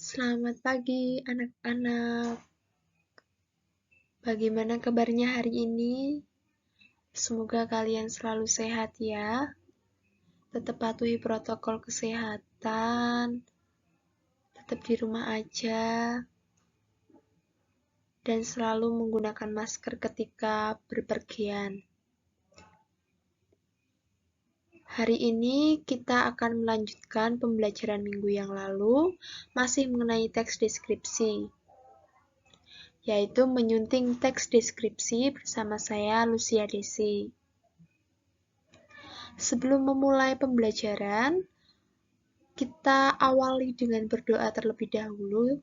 Selamat pagi anak-anak. Bagaimana kabarnya hari ini? Semoga kalian selalu sehat ya. Tetap patuhi protokol kesehatan. Tetap di rumah aja. Dan selalu menggunakan masker ketika berpergian. Hari ini kita akan melanjutkan pembelajaran minggu yang lalu, masih mengenai teks deskripsi, yaitu menyunting teks deskripsi bersama saya, Lucia Desi. Sebelum memulai pembelajaran, kita awali dengan berdoa terlebih dahulu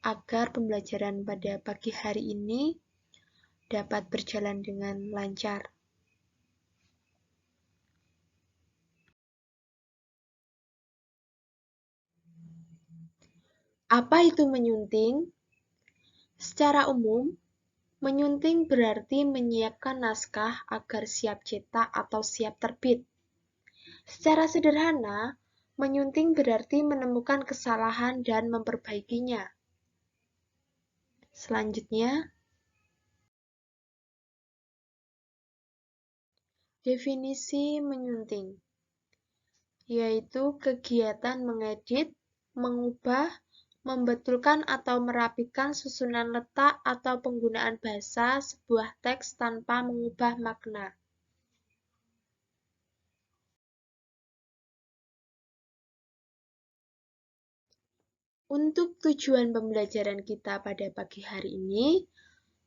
agar pembelajaran pada pagi hari ini dapat berjalan dengan lancar. Apa itu menyunting? Secara umum, menyunting berarti menyiapkan naskah agar siap cetak atau siap terbit. Secara sederhana, menyunting berarti menemukan kesalahan dan memperbaikinya. Selanjutnya, definisi menyunting, yaitu kegiatan mengedit, mengubah, membetulkan atau merapikan susunan letak atau penggunaan bahasa sebuah teks tanpa mengubah makna. Untuk tujuan pembelajaran kita pada pagi hari ini,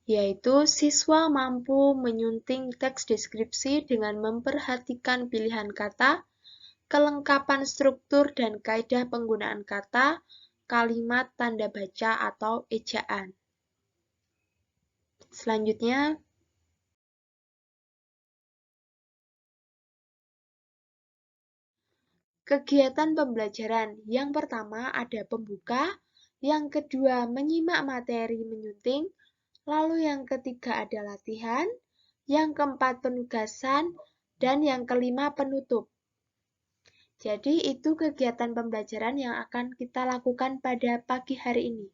yaitu siswa mampu menyunting teks deskripsi dengan memperhatikan pilihan kata, kelengkapan struktur dan kaidah penggunaan kata, kalimat, tanda baca, atau ejaan. Selanjutnya, kegiatan pembelajaran. Yang pertama ada pembuka, yang kedua menyimak materi menyunting, lalu yang ketiga ada latihan, yang keempat penugasan, dan yang kelima penutup. Jadi itu kegiatan pembelajaran yang akan kita lakukan pada pagi hari ini.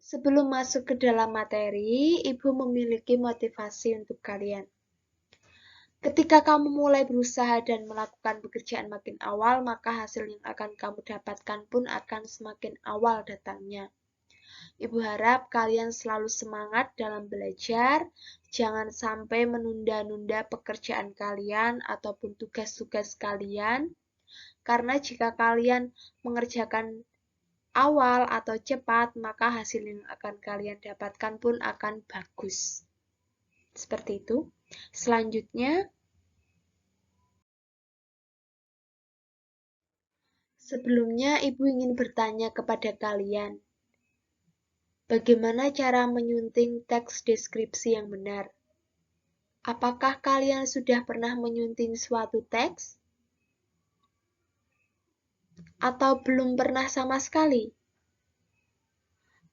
Sebelum masuk ke dalam materi, Ibu memiliki motivasi untuk kalian. Ketika kamu mulai berusaha dan melakukan pekerjaan makin awal, maka hasil yang akan kamu dapatkan pun akan semakin awal datangnya. Ibu harap kalian selalu semangat dalam belajar, jangan sampai menunda-nunda pekerjaan kalian ataupun tugas-tugas kalian, karena jika kalian mengerjakan awal atau cepat, maka hasil yang akan kalian dapatkan pun akan bagus. Seperti itu. Selanjutnya, sebelumnya Ibu ingin bertanya kepada kalian, bagaimana cara menyunting teks deskripsi yang benar? Apakah kalian sudah pernah menyunting suatu teks? Atau belum pernah sama sekali?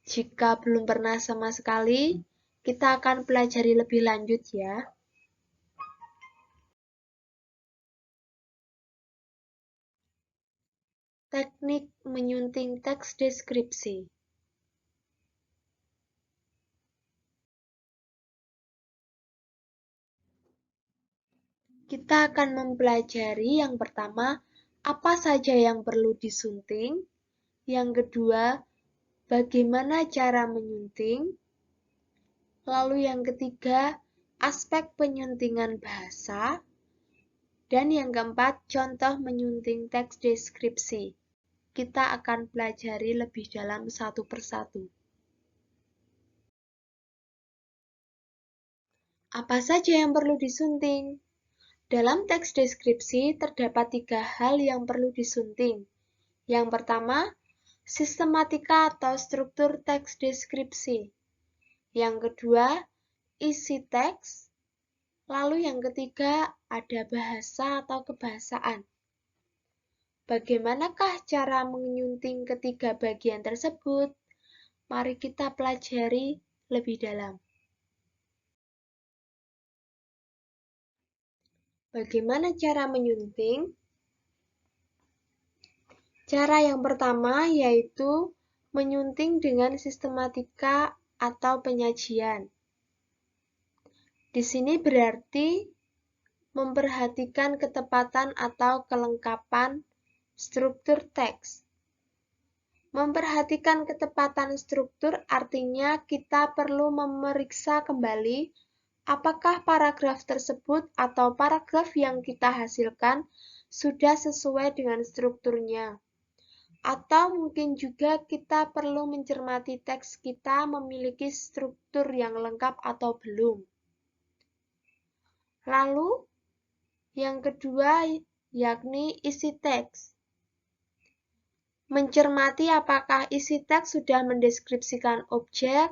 Jika belum pernah sama sekali, kita akan pelajari lebih lanjut ya. Teknik menyunting teks deskripsi. Kita akan mempelajari yang pertama, apa saja yang perlu disunting. Yang kedua, bagaimana cara menyunting. Lalu yang ketiga, aspek penyuntingan bahasa. Dan yang keempat, contoh menyunting teks deskripsi. Kita akan pelajari lebih dalam satu persatu. Apa saja yang perlu disunting? Dalam teks deskripsi terdapat 3 hal yang perlu disunting. Yang pertama, sistematika atau struktur teks deskripsi. Yang kedua, isi teks. Lalu yang ketiga, ada bahasa atau kebahasaan. Bagaimanakah cara menyunting ketiga bagian tersebut? Mari kita pelajari lebih dalam. Bagaimana cara menyunting? Cara yang pertama yaitu menyunting dengan sistematika atau penyajian. Di sini berarti memperhatikan ketepatan atau kelengkapan struktur teks. Memperhatikan ketepatan struktur artinya kita perlu memeriksa kembali apakah paragraf tersebut atau paragraf yang kita hasilkan sudah sesuai dengan strukturnya. Atau mungkin juga kita perlu mencermati teks kita memiliki struktur yang lengkap atau belum. Lalu, yang kedua yakni isi teks. Mencermati apakah isi teks sudah mendeskripsikan objek,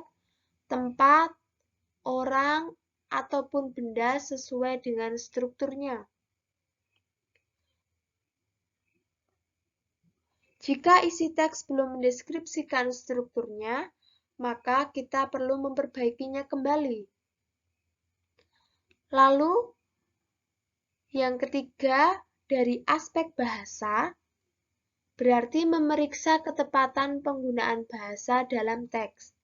tempat, orang, ataupun benda sesuai dengan strukturnya. Jika isi teks belum mendeskripsikan strukturnya, maka kita perlu memperbaikinya kembali. Lalu, yang ketiga, dari aspek bahasa, berarti memeriksa ketepatan penggunaan bahasa dalam teks.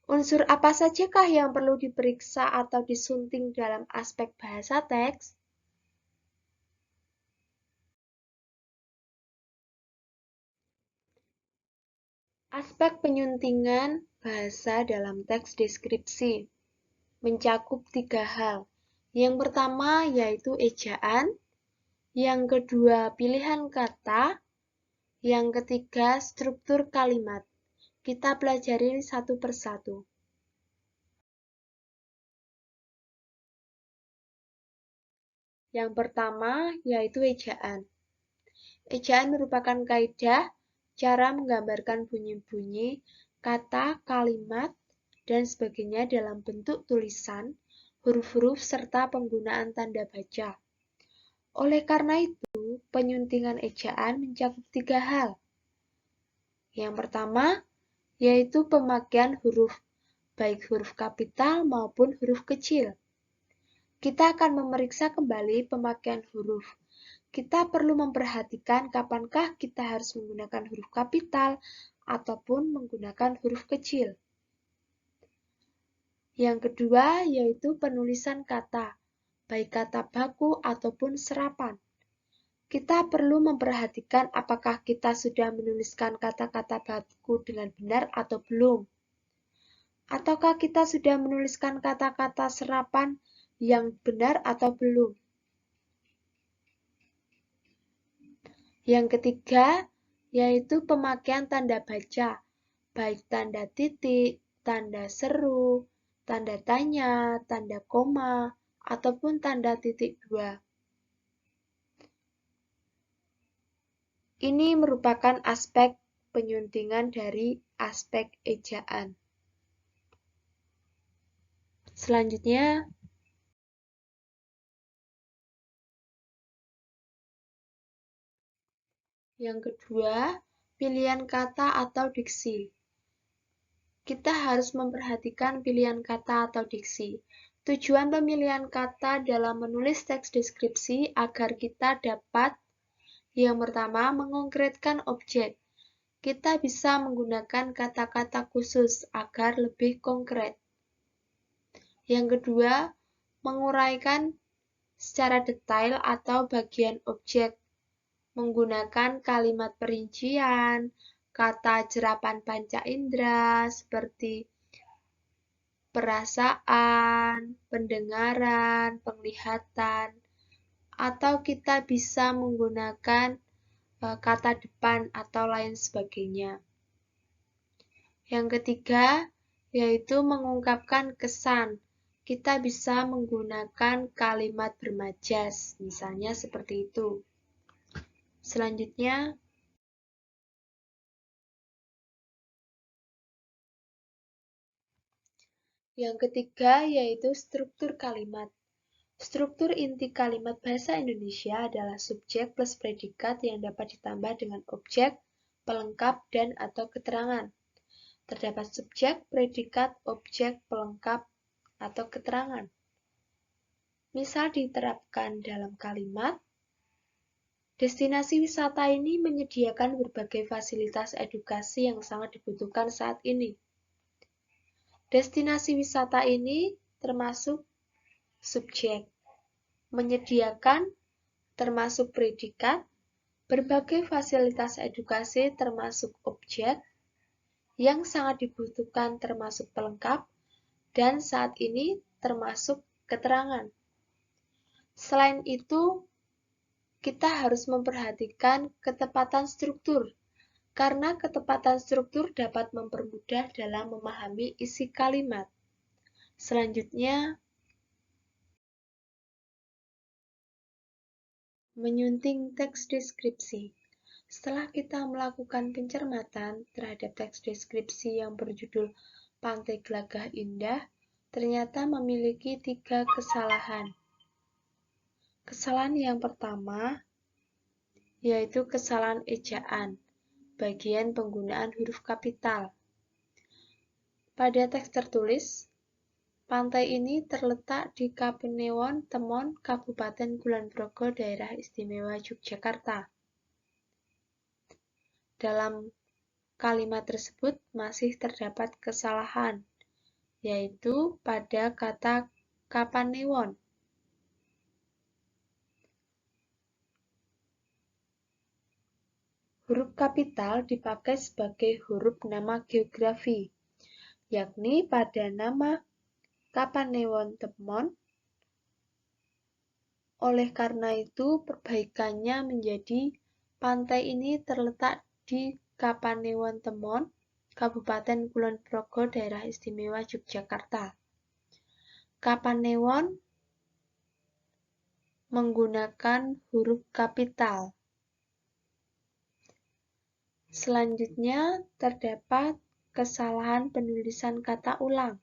Unsur apa sajakah yang perlu diperiksa atau disunting dalam aspek bahasa teks? Aspek penyuntingan bahasa dalam teks deskripsi mencakup 3 hal. Yang pertama yaitu ejaan, yang kedua pilihan kata, yang ketiga struktur kalimat. Kita pelajari satu persatu. Yang pertama yaitu ejaan. Ejaan merupakan kaidah cara menggambarkan bunyi-bunyi, kata, kalimat, dan sebagainya dalam bentuk tulisan, huruf-huruf, serta penggunaan tanda baca. Oleh karena itu, penyuntingan ejaan mencakup 3 hal. Yang pertama, yaitu pemakaian huruf, baik huruf kapital maupun huruf kecil. Kita akan memeriksa kembali pemakaian huruf. Kita perlu memperhatikan kapankah kita harus menggunakan huruf kapital ataupun menggunakan huruf kecil. Yang kedua, yaitu penulisan kata, baik kata baku ataupun serapan. Kita perlu memperhatikan apakah kita sudah menuliskan kata-kata baku dengan benar atau belum. Ataukah kita sudah menuliskan kata-kata serapan yang benar atau belum. Yang ketiga, yaitu pemakaian tanda baca, baik tanda titik, tanda seru, tanda tanya, tanda koma, ataupun tanda titik dua. Ini merupakan aspek penyuntingan dari aspek ejaan. Selanjutnya, yang kedua, pilihan kata atau diksi. Kita harus memperhatikan pilihan kata atau diksi. Tujuan pemilihan kata dalam menulis teks deskripsi agar kita dapat yang pertama, mengkonkretkan objek. Kita bisa menggunakan kata-kata khusus agar lebih konkret. Yang kedua, menguraikan secara detail atau bagian objek. Menggunakan kalimat perincian, kata jerapan panca indera seperti perasaan, pendengaran, penglihatan, atau kita bisa menggunakan kata depan atau lain sebagainya. Yang ketiga, yaitu mengungkapkan kesan. Kita bisa menggunakan kalimat bermajas, misalnya seperti itu. Selanjutnya, yang ketiga yaitu struktur kalimat. Struktur inti kalimat bahasa Indonesia adalah subjek plus predikat yang dapat ditambah dengan objek, pelengkap, dan atau keterangan. Terdapat subjek, predikat, objek, pelengkap, atau keterangan. Misal diterapkan dalam kalimat, Destinasi wisata ini menyediakan berbagai fasilitas edukasi yang sangat dibutuhkan saat ini. Destinasi wisata ini termasuk subjek, menyediakan termasuk predikat, berbagai fasilitas edukasi termasuk objek, yang sangat dibutuhkan termasuk pelengkap, dan saat ini termasuk keterangan. Selain itu, kita harus memperhatikan ketepatan struktur, karena ketepatan struktur dapat mempermudah dalam memahami isi kalimat. Selanjutnya, menyunting teks deskripsi. Setelah kita melakukan pencermatan terhadap teks deskripsi yang berjudul Pantai Gelagah Indah, ternyata memiliki 3 kesalahan. Kesalahan yang pertama, yaitu kesalahan ejaan, bagian penggunaan huruf kapital. Pada teks tertulis, pantai ini terletak di Kapanewon Temon, Kabupaten Kulon Progo, Daerah Istimewa Yogyakarta. Dalam kalimat tersebut masih terdapat kesalahan, yaitu pada kata Kapanewon. Huruf kapital dipakai sebagai huruf nama geografi, yakni pada nama Kapanewon Temon. Oleh karena itu, perbaikannya menjadi pantai ini terletak di Kapanewon Temon, Kabupaten Kulon Progo, Daerah Istimewa Yogyakarta. Kapanewon menggunakan huruf kapital. Selanjutnya, terdapat kesalahan penulisan kata ulang.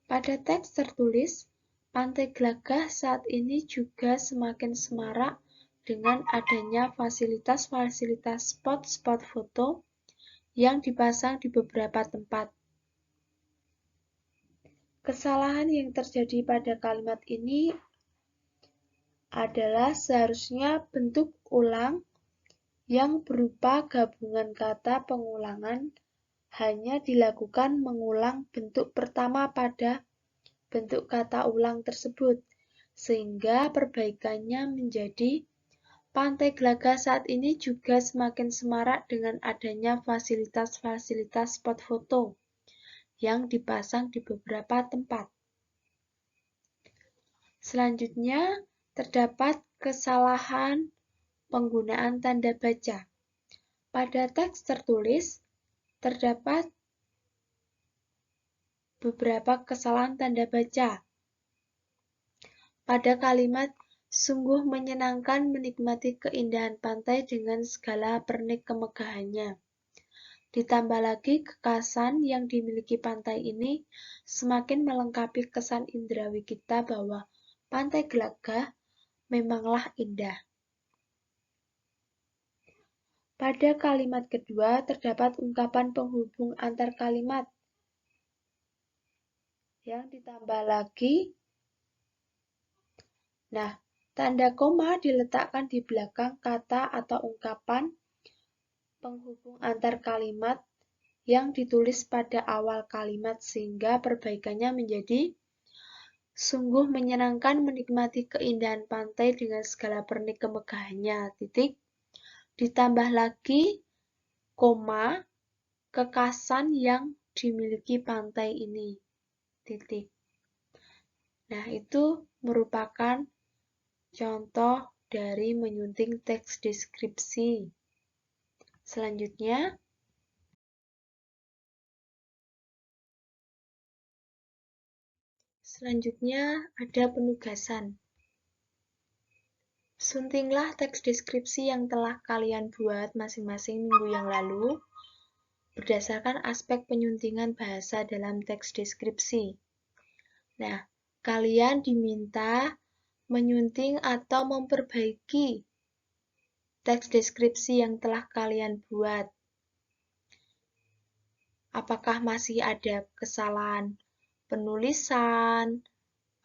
Pada teks tertulis, Pantai Gelagah saat ini juga semakin semarak dengan adanya fasilitas-fasilitas spot-spot foto yang dipasang di beberapa tempat. Kesalahan yang terjadi pada kalimat ini adalah seharusnya bentuk ulang yang berupa gabungan kata pengulangan hanya dilakukan mengulang bentuk pertama pada bentuk kata ulang tersebut, sehingga perbaikannya menjadi Pantai Gelagah saat ini juga semakin semarak dengan adanya fasilitas-fasilitas spot foto yang dipasang di beberapa tempat. Selanjutnya, terdapat kesalahan penggunaan tanda baca. Pada teks tertulis, terdapat beberapa kesalahan tanda baca. Pada kalimat, sungguh menyenangkan menikmati keindahan pantai dengan segala pernik kemegahannya. Ditambah lagi kekasan yang dimiliki pantai ini semakin melengkapi kesan indrawi kita bahwa Pantai Gelagah memanglah indah. Pada kalimat kedua terdapat ungkapan penghubung antar kalimat yang ditambah lagi. Nah, tanda koma diletakkan di belakang kata atau ungkapan penghubung antar kalimat yang ditulis pada awal kalimat sehingga perbaikannya menjadi sungguh menyenangkan menikmati keindahan pantai dengan segala pernik kemegahannya, titik. Ditambah lagi koma kekasan yang dimiliki pantai ini, titik. Nah, itu merupakan contoh dari menyunting teks deskripsi. Selanjutnya, ada penugasan. Suntinglah teks deskripsi yang telah kalian buat masing-masing minggu yang lalu berdasarkan aspek penyuntingan bahasa dalam teks deskripsi. Nah, kalian diminta menyunting atau memperbaiki teks deskripsi yang telah kalian buat. Apakah masih ada kesalahan penulisan,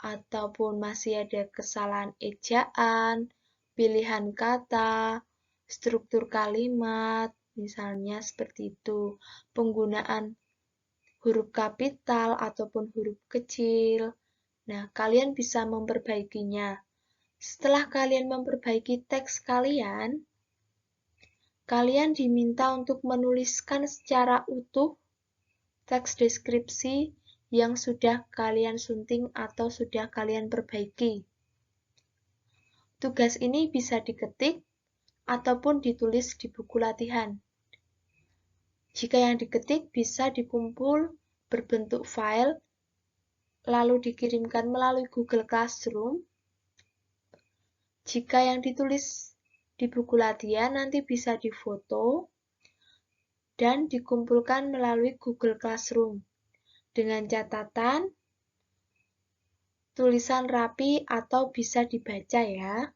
ataupun masih ada kesalahan ejaan, pilihan kata, struktur kalimat, misalnya seperti itu, penggunaan huruf kapital ataupun huruf kecil. Nah, kalian bisa memperbaikinya. Setelah kalian memperbaiki teks kalian diminta untuk menuliskan secara utuh teks deskripsi yang sudah kalian sunting atau sudah kalian perbaiki. Tugas ini bisa diketik ataupun ditulis di buku latihan. Jika yang diketik bisa dikumpul berbentuk file, lalu dikirimkan melalui Google Classroom. Jika yang ditulis di buku latihan nanti bisa difoto dan dikumpulkan melalui Google Classroom dengan catatan tulisan rapi atau bisa dibaca ya.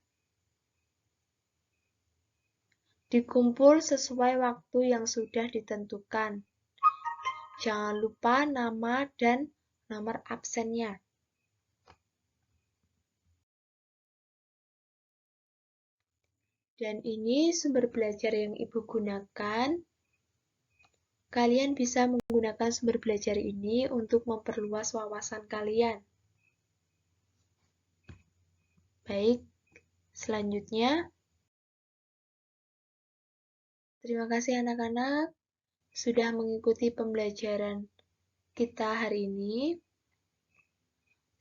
Dikumpul sesuai waktu yang sudah ditentukan. Jangan lupa nama dan nomor absennya. Dan ini sumber belajar yang Ibu gunakan. Kalian bisa menggunakan sumber belajar ini untuk memperluas wawasan kalian. Baik, selanjutnya. Terima kasih anak-anak sudah mengikuti pembelajaran kita hari ini.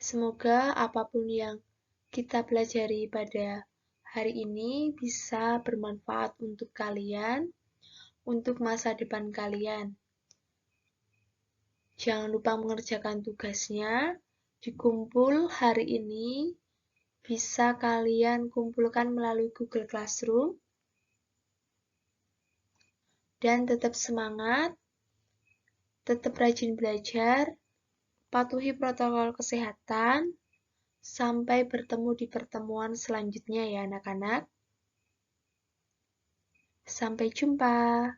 Semoga apapun yang kita pelajari pada hari ini bisa bermanfaat untuk kalian, untuk masa depan kalian. Jangan lupa mengerjakan tugasnya, dikumpul hari ini, bisa kalian kumpulkan melalui Google Classroom. Dan tetap semangat, tetap rajin belajar, patuhi protokol kesehatan. Sampai bertemu di pertemuan selanjutnya ya anak-anak. Sampai jumpa.